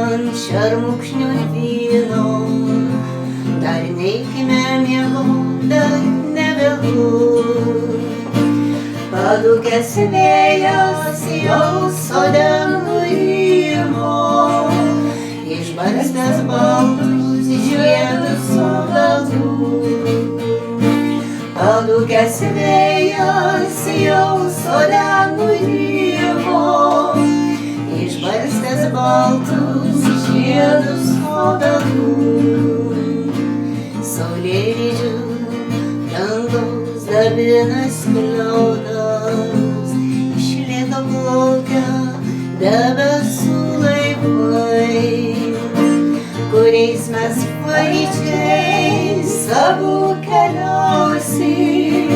ant šermukšnio vyno, dar neikime miegot, dar nevėlu. Padūkęs vėjas jau sode nurimo, išbarstęs baltus žiedus obelų. Padūkęs vėjas jau sode nurimo, išbarstęs baltus žiedus obelų. Saulėlydžių dangaus dabina skliaudas, iš lėto plaukia debesų laivai, kuriais mes paryčiais abu keliausim,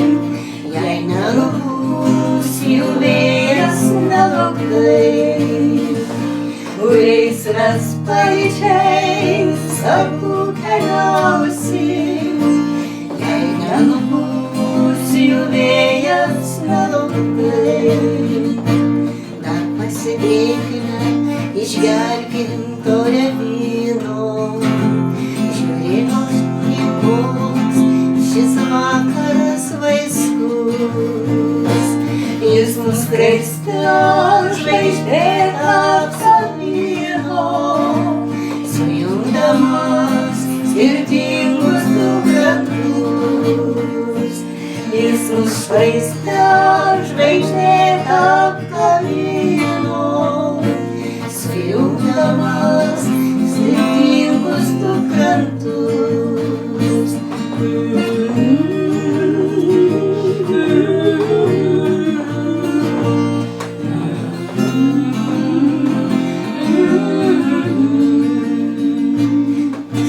jei nenupūs jų vėjas nelauktai. Kuriais mes paryčiais abu keliausim, jei nenupūs jų vėjas nelauktai. Dar pasidėkime, išgerkim taurę vyno, žiūrėk, koks šis vakaras vaiskus. Jis mus kraiste žvaigždėtą apkabino, sujungdamas skirtingus du krantus. Jis mus kraiste žvaigždėtą apkabino, sujungdamas skirtingus du krantus.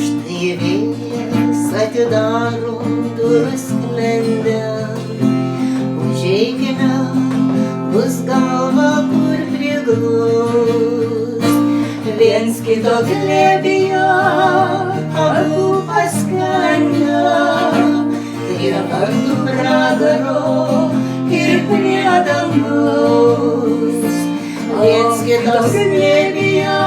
Štai vėjas atidaro durų sklendę, užeikime, bus galva kur priglus. Viens kito glėbyje abu paskendę, prie vartų pragaro ir prie dangaus. Viens kito glėbyje